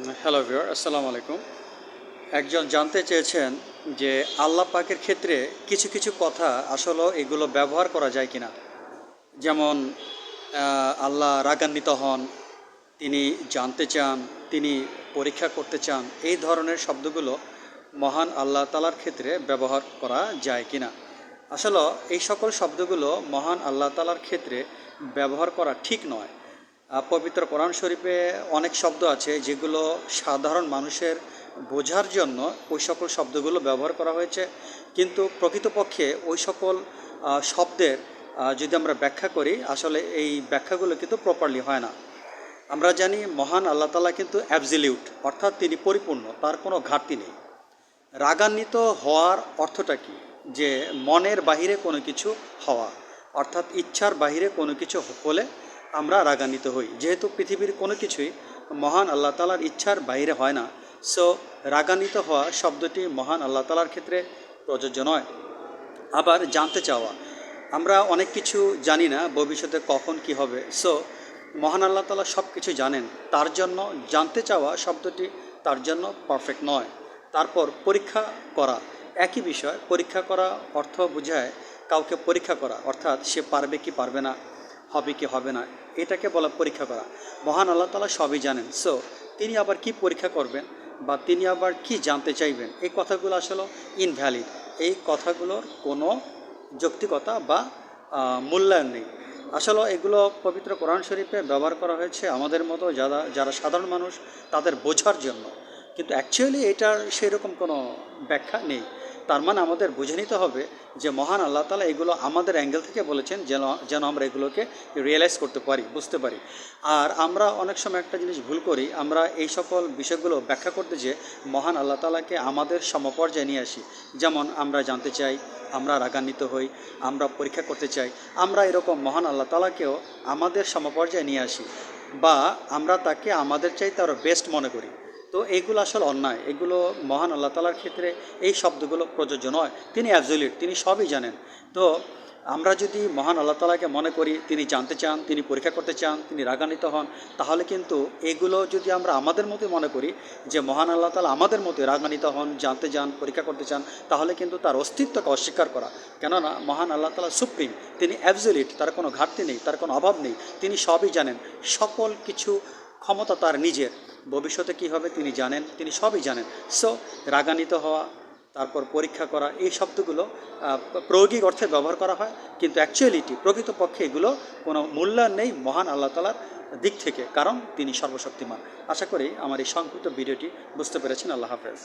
Hello viewer, আসসালামু আলাইকুম। একজন জানতে চেয়েছেন যে আল্লাহ পাকের ক্ষেত্রে কিছু কিছু কথা আসলে এগুলো ব্যবহার করা যায় কিনা। যেমন আল্লাহ রাগান্বিত হন, তিনি জানতে চান, তিনি পরীক্ষা করতে চান, এই ধরনের শব্দগুলো মহান আল্লাহ তাআলার ক্ষেত্রে ব্যবহার করা যায় কিনা। আসলে এই সকল শব্দগুলো মহান আল্লাহ তাআলার ক্ষেত্রে ব্যবহার করা ঠিক নয়। পবিত্র কোরআন শরীফে অনেক শব্দ আছে যেগুলো সাধারণ মানুষের বোঝার জন্য ওই সকল শব্দগুলো ব্যবহার করা হয়েছে, কিন্তু প্রকৃতপক্ষে ওই সকল শব্দের যদি আমরা ব্যাখ্যা করি, আসলে এই ব্যাখ্যাগুলো কিন্তু প্রপারলি হয় না। আমরা জানি মহান আল্লাহ তাআলা কিন্তু অ্যাবসলিউট, অর্থাৎ তিনি পরিপূর্ণ, তার কোনো ঘাটতি নেই। রাগান্বিত হওয়ার অর্থটা কি? যে মনের বাহিরে কোনো কিছু হওয়া, অর্থাৎ ইচ্ছার বাহিরে কোনো কিছু হলে আমরা রাগান্বিত হই। যেহেতু পৃথিবীর কোনো কিছুই মহান আল্লাহ তাআলার ইচ্ছার বাইরে হয় না, সো রাগান্বিত হওয়া শব্দটি মহান আল্লাহ তাআলার ক্ষেত্রে প্রযোজ্য নয়। আবার জানতে চাওয়া, আমরা অনেক কিছু জানি না ভবিষ্যতে কখন কি হবে, সো মহান আল্লাহ তাআলা সব কিছু জানেন, তার জন্য জানতে চাওয়া শব্দটি তার জন্য পারফেক্ট নয়। তারপর পরীক্ষা করা, একই বিষয়। পরীক্ষা করা অর্থ বোঝায় কাউকে পরীক্ষা করা, অর্থাৎ সে পারবে কি পারবে না, হবে কি হবে না, এটাকে বলা পরীক্ষা করা। মহান আল্লাহ তাআলা সবই জানেন, সো তিনি আবার কি পরীক্ষা করবেন বা তিনি আবার কি জানতে চাইবেন, এই কথাগুলো আসলে ইনভ্যালিড। এই কথাগুলোর কোনো যৌক্তিকতা বা মূল্যায়ন নেই। আসলে এগুলো পবিত্র কোরআন শরীফে ব্যবহার করা হয়েছে আমাদের মতো যারা যারা সাধারণ মানুষ, তাদের বোঝার জন্য, কিন্তু অ্যাকচুয়ালি এটার সেরকম কোনো ব্যাখ্যা নেই। তার মানে আমাদের বুঝে নিতে হবে যে মহান আল্লাহ তাআলা এগুলো আমাদের অ্যাঙ্গেল থেকে বলেছেন, যেন যেন আমরা এগুলোকে রিয়েলাইজ করতে পারি, বুঝতে পারি। আর আমরা অনেক সময় একটা জিনিস ভুল করি, আমরা এই সকল বিষয়গুলো ব্যাখ্যা করতে যে মহান আল্লাহ তাআলাকে আমাদের সমপর্যায়ে নিয়ে আসি। যেমন আমরা জানতে চাই, আমরা রাগান্বিত হই, আমরা পরীক্ষা করতে চাই, আমরা এরকম মহান আল্লাহ তাআলাকেও আমাদের সমপর্যায়ে নিয়ে আসি, বা আমরা তাকে আমাদের চাইতে আরও বেস্ট মনে করি। তো এইগুলো আসলে অন্যায়, এগুলো মহান আল্লাহ তাআলার ক্ষেত্রে এই শব্দগুলো প্রযোজ্য নয়। তিনি অ্যাবসলিউট, তিনি সবই জানেন। তো আমরা যদি মহান আল্লাহ তাআলাকে মনে করি তিনি জানতে চান, তিনি পরীক্ষা করতে চান, তিনি রাগান্বিত হন, তাহলে কিন্তু এগুলো যদি আমরা আমাদের মতোই মনে করি যে মহান আল্লাহ তাআলা আমাদের মতোই রাগান্বিত হন, জানতে চান, পরীক্ষা করতে চান, তাহলে কিন্তু তার অস্তিত্বকে অস্বীকার করা। কেননা মহান আল্লাহ তাআলা সুপ্রিম, তিনি অ্যাবসলিউট, তার কোনো ঘাটতি নেই, তার কোনো অভাব নেই, তিনি সবই জানেন, সকল কিছু ক্ষমতা তার নিজের। ভবিষ্যতে কী হবে তিনি জানেন, তিনি সবই জানেন। সো রাগান্বিত হওয়া, তারপর পরীক্ষা করা, এই শব্দগুলো প্রায়োগিক অর্থে ব্যবহার করা হয়, কিন্তু অ্যাকচুয়ালিটি প্রকৃতপক্ষে এগুলো কোনো মূল্যায়ন নেই মহান আল্লাহ তাআলার দিক থেকে, কারণ তিনি সর্বশক্তিমান। আশা করি আমার এই সংক্ষিপ্ত ভিডিওটি বুঝতে পেরেছেন। আল্লাহ হাফেজ।